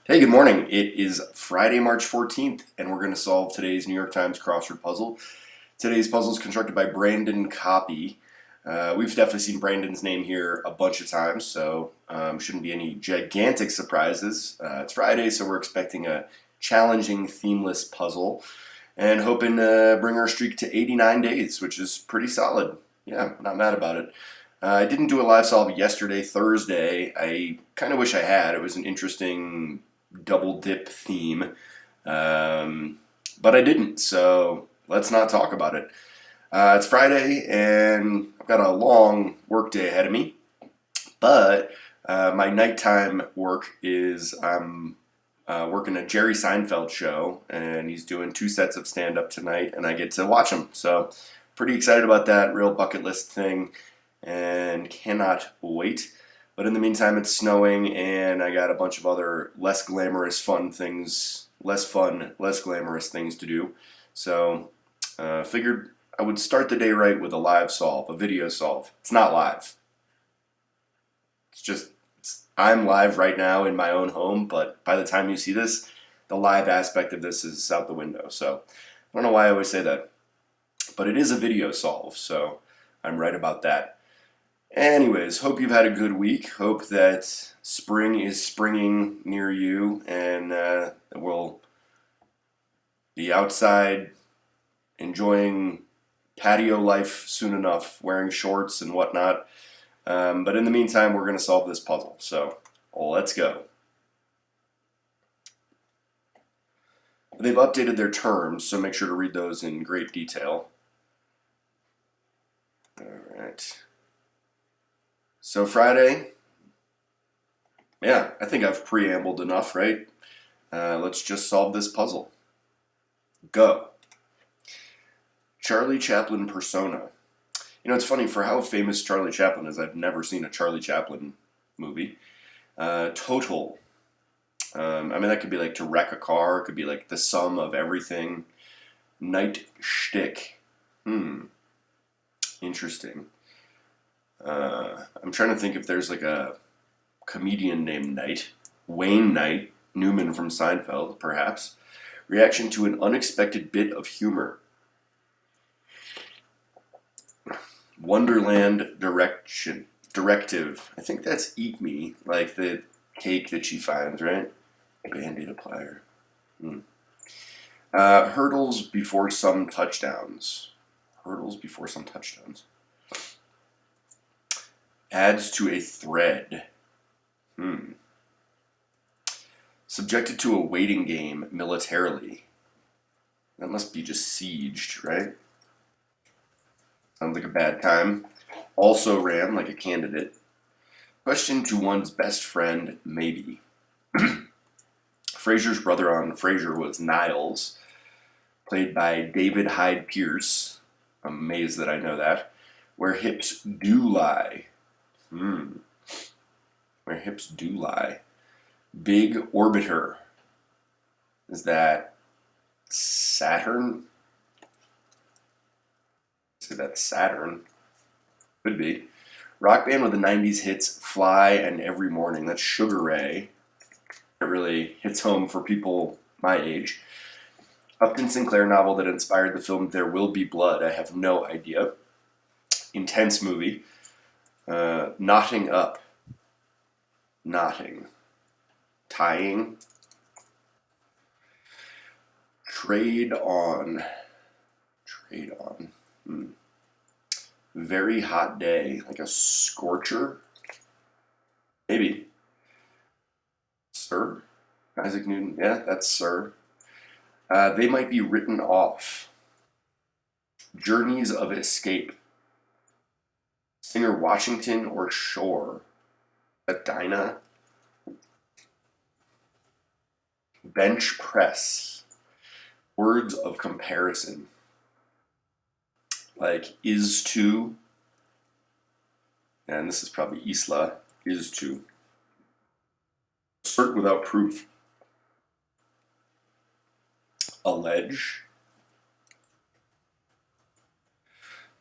Hey, good morning. It is Friday, March 14th, and we're going to solve today's New York Times crossword puzzle. Today's puzzle is constructed by Brandon Copy. We've definitely seen Brandon's name here a bunch of times, so shouldn't be any gigantic surprises. It's Friday, so we're expecting a challenging, themeless puzzle, and hoping to bring our streak to 89 days, which is pretty solid. Yeah, not mad about it. I didn't do a live solve yesterday, Thursday. I kind of wish I had. It was an interesting double dip theme, but I didn't, so let's not talk about it. It's Friday, and I've got a long work day ahead of me, but my nighttime work is I'm working a Jerry Seinfeld show, and he's doing 2 sets of stand-up tonight, and I get to watch him, so pretty excited about that, real bucket list thing, and cannot wait. But in the meantime, it's snowing, and I got a bunch of other less glamorous less glamorous things to do. So figured I would start the day right with a live solve, a video solve. It's not live. I'm live right now in my own home, but by the time you see this, the live aspect of this is out the window. So I don't know why I always say that, but it is a video solve, so I'm right about that. Anyways, hope you've had a good week. Hope that spring is springing near you, and we'll be outside enjoying patio life soon enough, wearing shorts and whatnot. But in the meantime, we're going to solve this puzzle. So let's go. They've updated their terms, so make sure to read those in great detail. All right. So Friday, yeah, I think I've preambled enough, right? Let's just solve this puzzle. Go. Charlie Chaplin persona. You know, it's funny, for how famous Charlie Chaplin is, I've never seen a Charlie Chaplin movie. Total. That could be like to wreck a car. It could be like the sum of everything. Night shtick. Interesting. I'm trying to think if there's like a comedian named Knight. Wayne Knight, Newman from Seinfeld, perhaps. Reaction to an unexpected bit of humor. Wonderland directive. I think that's eat me, like the cake that she finds, right? Band-Aid applier. Hurdles before some touchdowns. Hurdles before some touchdowns. Adds to a thread. Subjected to a waiting game militarily. That must be just sieged, right? Sounds like a bad time. Also ran like a candidate. Question to one's best friend, maybe. Frasier's brother on Frasier was Niles, played by David Hyde Pierce. I'm amazed that I know that. Where hips do lie. Where hips do lie. Big orbiter. Is that Saturn? Say that's Saturn. Could be. Rock band with the 90s hits Fly and Every Morning. That's Sugar Ray. It really hits home for people my age. Upton Sinclair novel that inspired the film There Will Be Blood. I have no idea. Intense movie. Knotting up. Knotting. Tying. Trade on. Trade on. Very hot day. Like a scorcher? Maybe. Sir? Isaac Newton. Yeah, that's Sir. They might be written off. Journeys of escape. Singer Washington or Shore? A Dinah? Bench press. Words of comparison. Like is to. And this is probably Isla. Is to. Assert without proof. Allege.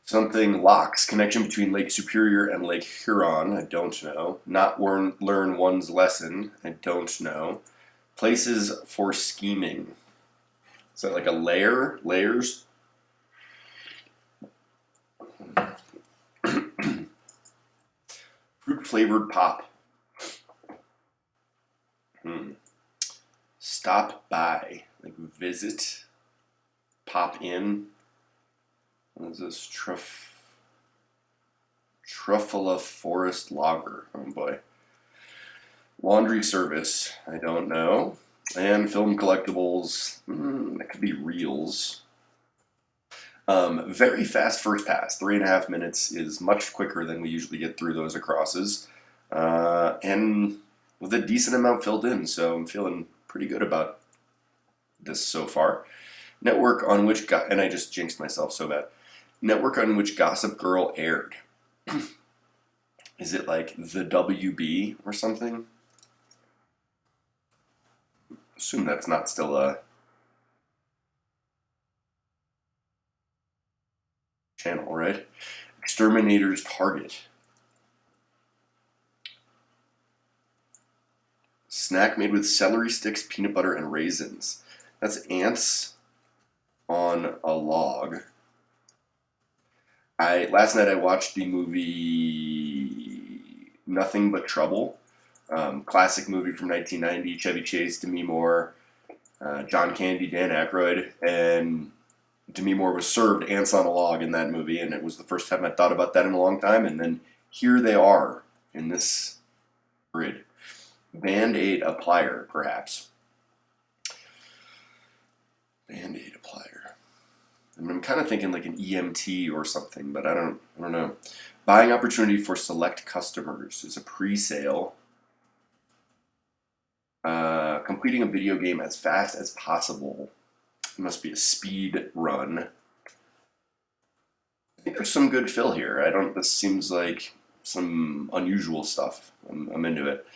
Something locks. Connection between Lake Superior and Lake Huron. I don't know. Not learn one's lesson. I don't know. Places for scheming. Is that like a layer? Layers? Fruit-flavored pop. Stop by. Like visit. Pop in. What is this? Truffula Forest Lager. Oh boy. Laundry service. I don't know. And film collectibles. That could be reels. Very fast first pass. 3.5 minutes is much quicker than we usually get through those acrosses. And with a decent amount filled in, so I'm feeling pretty good about this so far. Network on which, and I just jinxed myself so bad. Network on which Gossip Girl aired. Is it like the WB or something? Assume that's not still a channel, right? Exterminator's Target. Snack made with celery sticks, peanut butter, and raisins. That's ants on a log. Last night I watched the movie Nothing But Trouble. Classic movie from 1990. Chevy Chase, Demi Moore, John Candy, Dan Aykroyd, and Demi Moore was served ants on a log in that movie, and it was the first time I thought about that in a long time, and then here they are in this grid. Band-Aid applier, perhaps. Band-Aid applier. I'm kind of thinking like an EMT or something, but I don't know. Buying opportunity for select customers is a pre-sale. Completing a video game as fast as possible. It must be a speed run. I think there's some good fill here. This seems like some unusual stuff. I'm into it.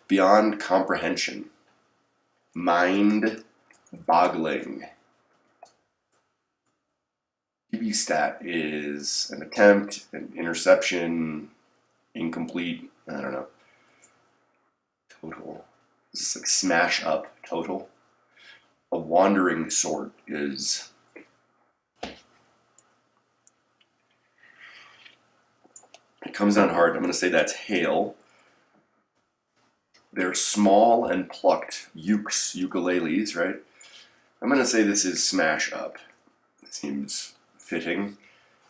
Beyond comprehension. Mind-boggling. TB stat is an attempt, an interception, incomplete, I don't know. Total. Is this like smash up total? A wandering sort is... It comes down hard. I'm going to say that's hail. They're small and plucked ukuleles, right? I'm going to say this is smash up. It seems fitting.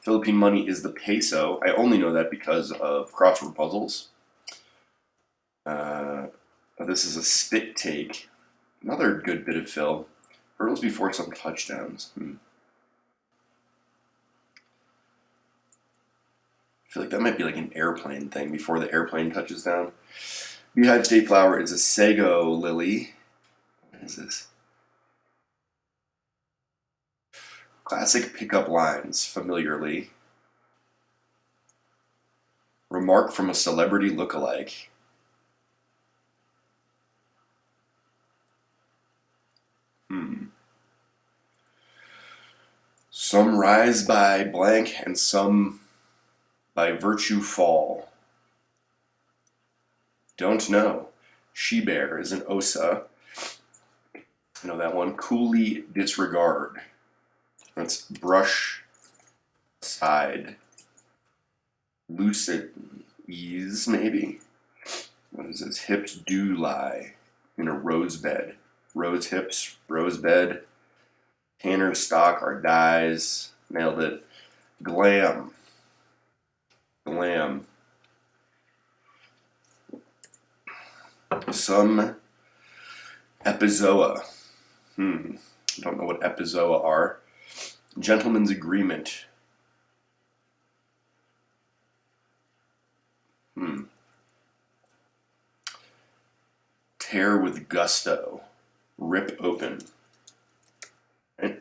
Philippine money is the peso. I only know that because of crossword puzzles. This is a spit take. Another good bit of fill. Hurdles before some touchdowns. I feel like that might be like an airplane thing before the airplane touches down. Beehive State Flower is a sago lily. What is this? Classic pickup lines, familiarly. Remark from a celebrity lookalike. Some rise by blank and some by virtue fall. Don't know. She-bear is an osa. I know that one. Coolly disregard. That's brush aside. Lucid ease, maybe. What is this? Hips do lie in a rose bed. Rose hips, rose bed. Tanner's stock are dyes. Nailed it. Glam. Glam. Some epizoa. Don't know what epizoa are. Gentleman's agreement. Tear with gusto. Rip open. Right?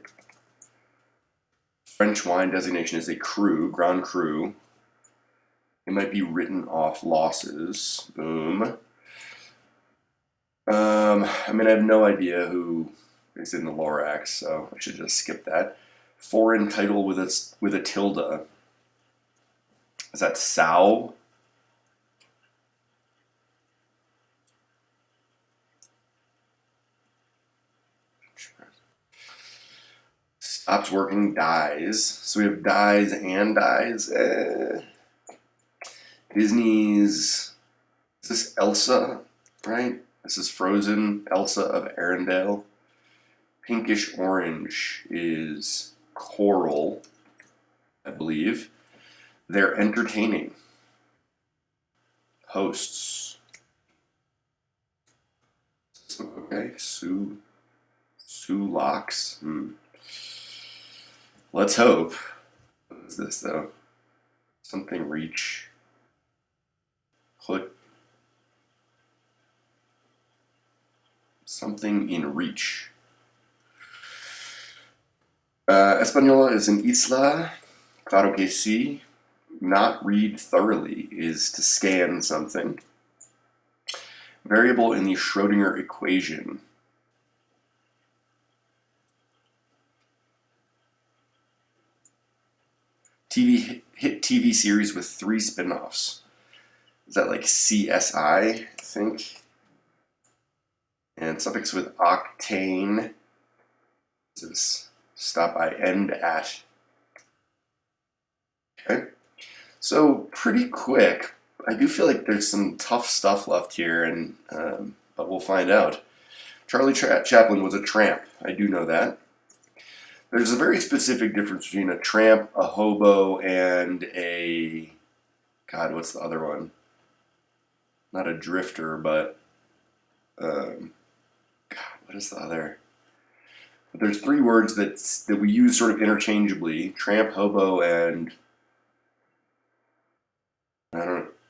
French wine designation is a cru, Grand Cru. It might be written off losses. Boom. I have no idea who is in the Lorax, so I should just skip that. Foreign title with a tilde. Is that sow? Stops working, dies. So we have dies and dies. Disney's. Is this Elsa, right? This is Frozen, Elsa of Arendelle. Pinkish orange is Coral, I believe. They're entertaining. Hosts. Okay, Sue Locks. Let's hope. What is this though? Something reach. Put something in reach. Española is an isla. Claro que sí. Not read thoroughly is to scan something. Variable in the Schrodinger equation. Hit TV series with 3 spin-offs. Is that like CSI, I think? And suffix with octane. This is stop by end at. Okay. So pretty quick. I do feel like there's some tough stuff left here, and but we'll find out. Charlie Chaplin was a tramp. I do know that. There's a very specific difference between a tramp, a hobo, and a... God, what's the other one? Not a drifter, but... God, what is the other? But there's 3 words that we use sort of interchangeably. Tramp, hobo, and...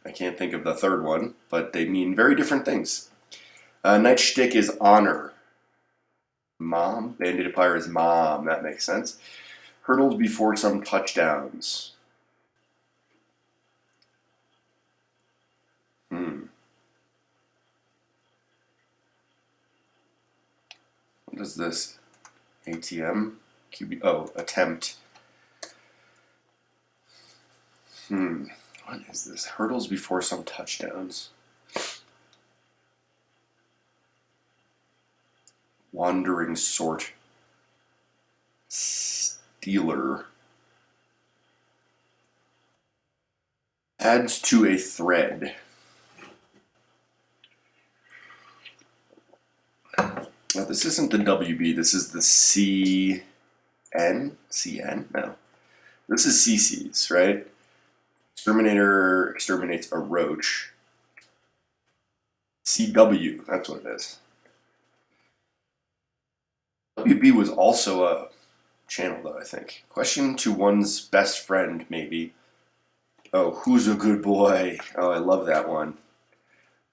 I can't think of the third one, but they mean very different things. Night shtick is honor. Mom. Bandit Empire is mom. That makes sense. Hurdles before some touchdowns. What is this? ATM? QB. Oh, attempt. What is this? Hurdles before some touchdowns. Wandering sort. Stealer. Adds to a thread. Now, this isn't the WB, this is the CN? CN? No. This is CC's, right? Exterminator exterminates a roach. CW, that's what it is. WB was also a channel, though, I think. Question to one's best friend, maybe. Oh, who's a good boy? Oh, I love that one.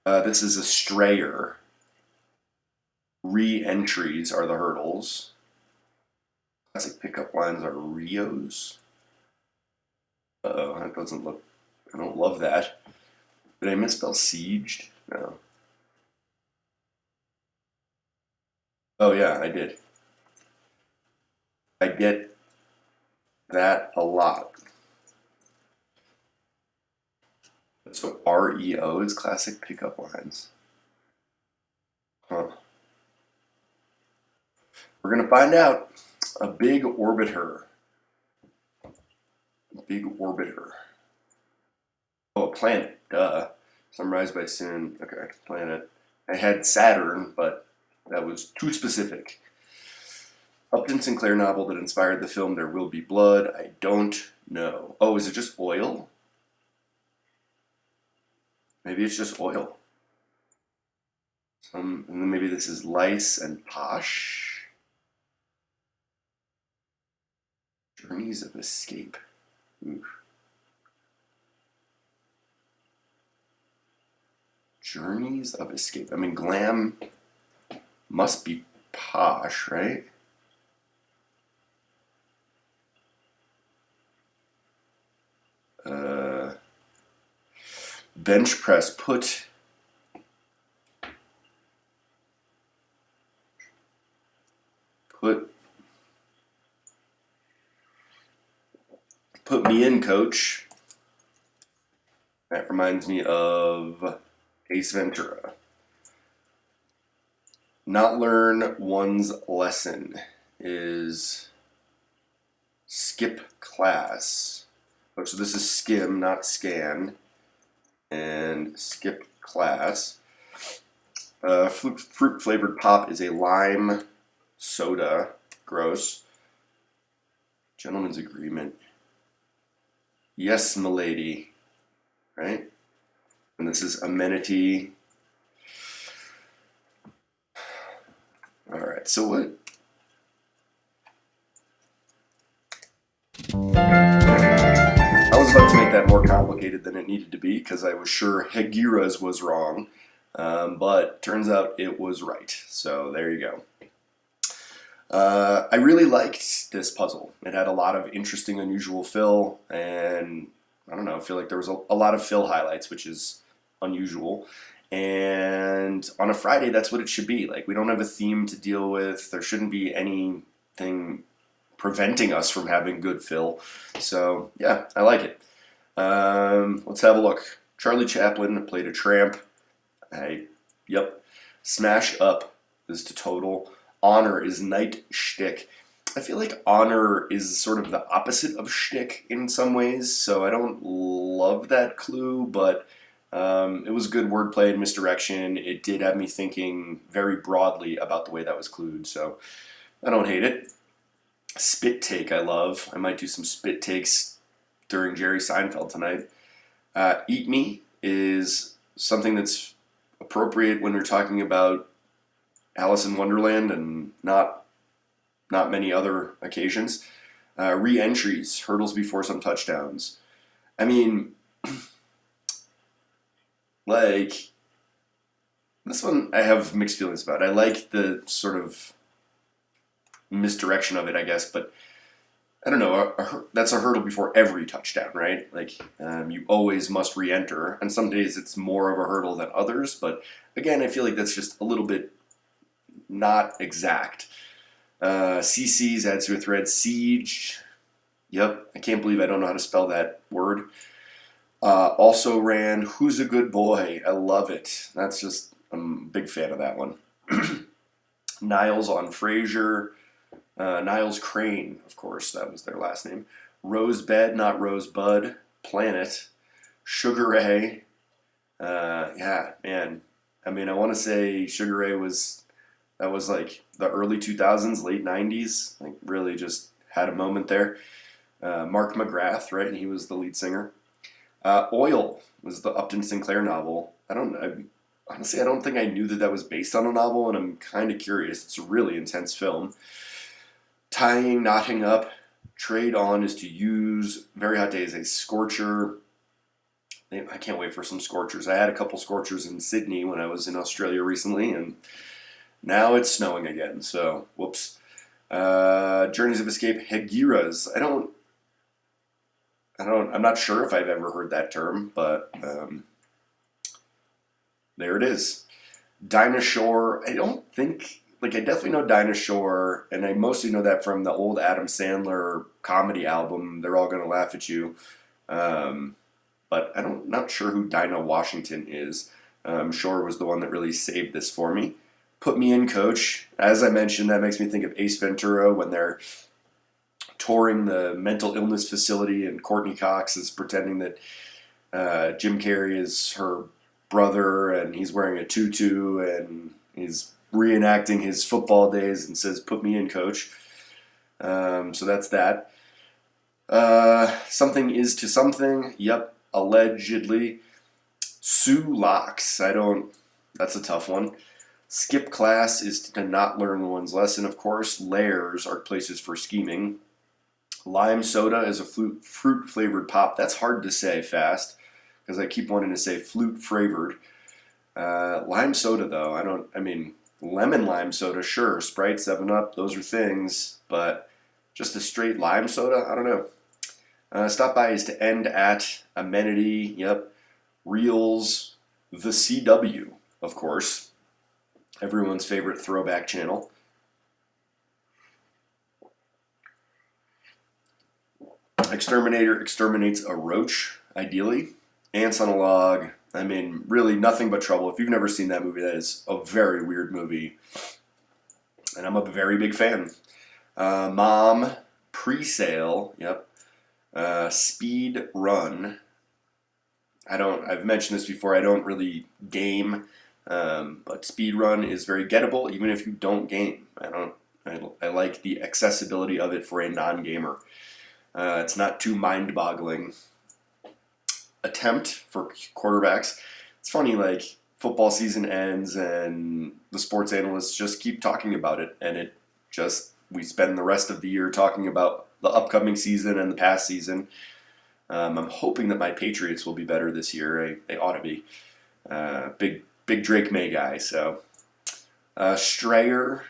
This is a strayer. Re-entries are the hurdles. Classic pickup lines are Rios. Uh-oh, that doesn't look... I don't love that. Did I misspell sieged? No. Oh, yeah, I did. I get that a lot. So REO is classic pickup lines. Huh. We're going to find out. A big orbiter. Big orbiter. Oh, a planet. Duh. Summarized by soon. Okay, planet. I had Saturn, but that was too specific. Upton Sinclair novel that inspired the film There Will Be Blood. I don't know. Oh, is it just oil? Maybe it's just oil. And then maybe this is lice and posh. Journeys of Escape. Oof. Journeys of Escape. I mean, glam must be posh, right? Bench press. Put me in, coach. That reminds me of Ace Ventura. not learn one's lesson is skip class. Oh, so this is skim, not scan. And skip class. Fruit flavored pop is a lime soda. Gross. Gentleman's agreement. Yes, m'lady. Right? And this is amenity. All right, so what? I was about to make that more complicated than it needed to be because I was sure Hegiras was wrong, but turns out it was right. So there you go. I really liked this puzzle. It had a lot of interesting, unusual fill, and I don't know, I feel like there was a lot of fill highlights, which is unusual. And on a Friday, that's what it should be. Like, we don't have a theme to deal with. There shouldn't be anything preventing us from having good fill. So, yeah, I like it. Let's have a look. Charlie Chaplin played a tramp. Yep. Smash up is to total. Honor is night shtick. I feel like honor is sort of the opposite of shtick in some ways, so I don't love that clue, but it was good wordplay and misdirection. It did have me thinking very broadly about the way that was clued, so I don't hate it. Spit take I love. I might do some spit takes during Jerry Seinfeld tonight. Eat me is something that's appropriate when we're talking about Alice in Wonderland and not many other occasions. Re-entries, hurdles before some touchdowns. I mean, like, this one I have mixed feelings about. I like the sort of misdirection of it, I guess, but I don't know. That's a hurdle before every touchdown, right? Like, you always must re-enter, and some days it's more of a hurdle than others, but again, I feel like that's just a little bit not exact. CC's adds to a thread. Siege. Yep, I can't believe I don't know how to spell that word. Also ran. Who's a good boy? I love it. That's just, I'm a big fan of that one. Niles on Frazier. Niles Crane, of course, that was their last name. Rosebed, not Rosebud. Planet. Sugar Ray. Yeah, man. I mean, I want to say Sugar Ray was like the early 2000s, late 90s. Like, really just had a moment there. Mark McGrath, right? And he was the lead singer. Oil was the Upton Sinclair novel. Honestly, I don't think I knew that was based on a novel, and I'm kind of curious. It's a really intense film. Tying, knotting up. Trade on is to use. Very Hot Day is a scorcher. I can't wait for some scorchers. I had a couple scorchers in Sydney when I was in Australia recently, and now it's snowing again, so whoops. Journeys of Escape, Hegiras. I'm not sure if I've ever heard that term, but there it is. Dinosaur, I definitely know Dinosaur, and I mostly know that from the old Adam Sandler comedy album, They're All Gonna Laugh at You. But I'm not sure who Dinah Washington is. Shore was the one that really saved this for me. Put me in, coach. As I mentioned, that makes me think of Ace Ventura when they're touring the mental illness facility and Courtney Cox is pretending that Jim Carrey is her brother and he's wearing a tutu and he's reenacting his football days and says, "Put me in, coach." So that's that. Something is to something. Yep, allegedly. Sue Locks. That's a tough one. Skip class is to not learn one's lesson, of course. Layers are places for scheming. Lime soda is a fruit-flavored pop. That's hard to say fast because I keep wanting to say flute-flavored. Lime soda, though, lemon lime soda, sure. Sprite, 7-Up, those are things. But just a straight lime soda, I don't know. Stop by is to end at. Amenity, yep. Reels, the CW, of course. Everyone's favorite throwback channel. Exterminator exterminates a roach, ideally. Ants on a log. Really nothing but trouble. If you've never seen that movie, that is a very weird movie. and I'm a very big fan. Mom, pre-sale, yep. Speed run. I've mentioned this before, I don't really game, but speed run is very gettable even if you don't game. I like the accessibility of it for a non-gamer. It's not too mind-boggling. Attempt for quarterbacks. It's funny, like football season ends and the sports analysts just keep talking about it, and we spend the rest of the year talking about the upcoming season and the past season. I'm hoping that my Patriots will be better this year. They ought to be. Big Drake May guy. So Strayer.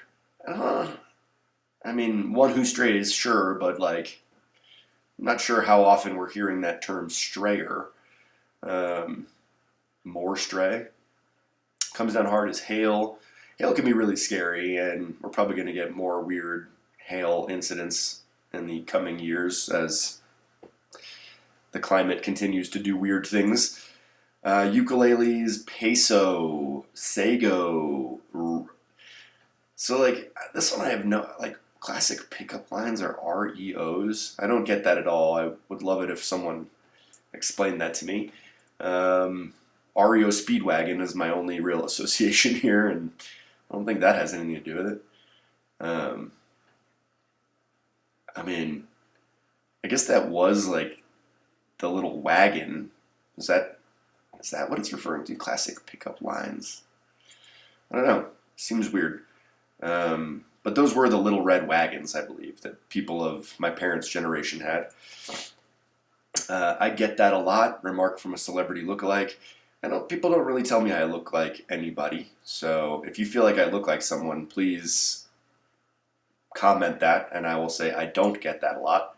I mean, one who strays, sure, but like, I'm not sure how often we're hearing that term strayer. More stray. Comes down hard as hail. Hail can be really scary, and we're probably going to get more weird hail incidents in the coming years as the climate continues to do weird things. Ukuleles, peso, sago. So like this one I have no, like classic pickup lines are REOs. I don't get that at all. I would love it if someone explained that to me. REO Speedwagon is my only real association here, and I don't think that has anything to do with it. I mean, I guess that was like the little wagon. Is that what it's referring to? Classic pickup lines. I don't know. Seems weird. But those were the little red wagons, I believe, that people of my parents' generation had. I get that a lot. Remark from a celebrity lookalike. I know people don't really tell me I look like anybody. So if you feel like I look like someone, please comment that, and I will say I don't get that a lot.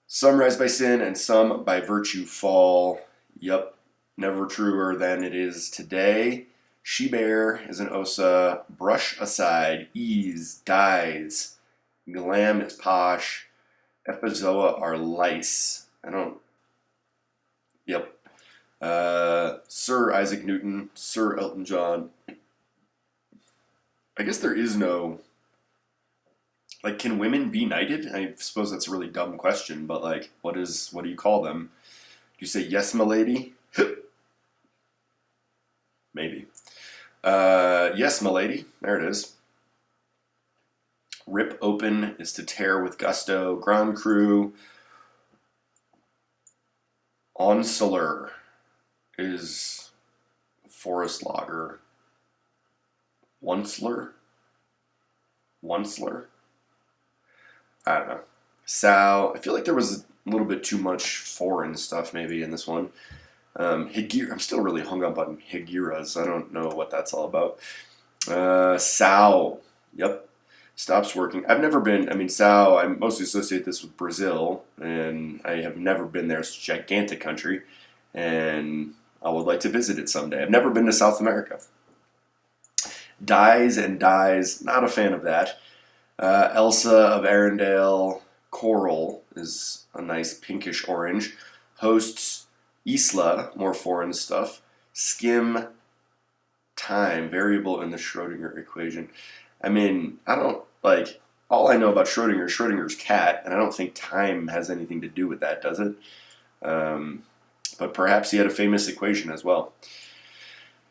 Some rise by sin and some by virtue fall. Yup, never truer than it is today. She bear is an osa. Brush aside, ease, dies. Glam is posh. Epizoa are lice. Yep. Sir Isaac Newton, Sir Elton John. I guess there is no, like, can women be knighted? I suppose that's a really dumb question, but like, what do you call them? Do you say yes, milady? Maybe. Yes, milady. There it is. Rip open is to tear with gusto. Grand Cru. Onseler is forest lager. Onceler? I don't know. Sow. I feel like there was a little bit too much foreign stuff maybe in this one. Higir. I'm still really hung up on Higiras. I don't know what that's all about. Sow. Yep. Stops working. I've never been, Sao, I mostly associate this with Brazil, and I have never been there. It's a gigantic country, and I would like to visit it someday. I've never been to South America. Dies and Dies, not a fan of that. Elsa of Arendelle, Coral is a nice pinkish orange. Hosts Isla, more foreign stuff. Skim, Time, variable in the Schrodinger equation. I don't, like, all I know about Schrodinger is Schrodinger's cat, and I don't think time has anything to do with that, does it? But perhaps he had a famous equation as well.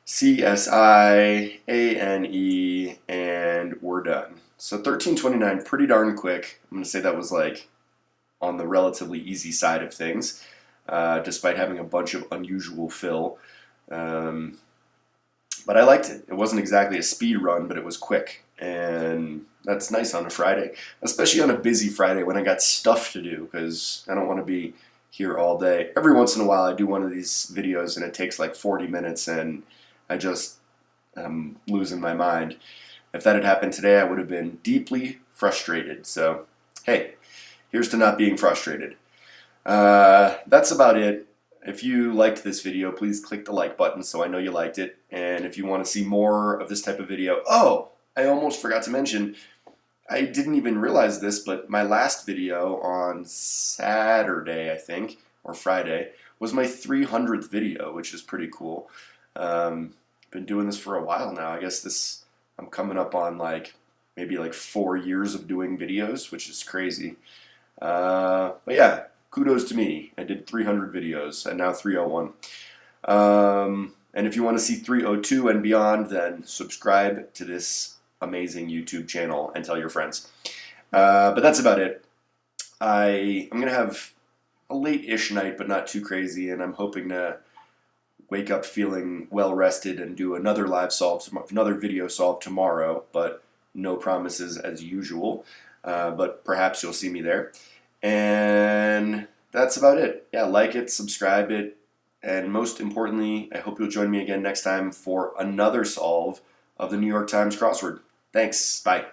CSI, ANE, and we're done. So 1329, pretty darn quick. I'm going to say that was like on the relatively easy side of things, despite having a bunch of unusual fill. But I liked it. It wasn't exactly a speed run, but it was quick. And that's nice on a Friday, especially on a busy Friday when I got stuff to do, because I don't want to be here all day. Every once in a while I do one of these videos and it takes like 40 minutes and I just am losing my mind. If that had happened today, I would have been deeply frustrated. So, hey, here's to not being frustrated. That's about it. If you liked this video, please click the like button so I know you liked it. And if you want to see more of this type of video, I almost forgot to mention, I didn't even realize this, but my last video on Saturday, I think, or Friday, was my 300th video, which is pretty cool. Been doing this for a while now. I guess I'm coming up on like maybe like 4 years of doing videos, which is crazy. But yeah, kudos to me. I did 300 videos and now 301. And if you want to see 302 and beyond, then subscribe to this amazing YouTube channel and tell your friends. But that's about it. I'm going to have a late-ish night, but not too crazy, and I'm hoping to wake up feeling well-rested and do another another video solve tomorrow, but no promises as usual. But perhaps you'll see me there. And that's about it. Yeah, like it, subscribe it, and most importantly, I hope you'll join me again next time for another solve of the New York Times crossword. Thanks. Bye.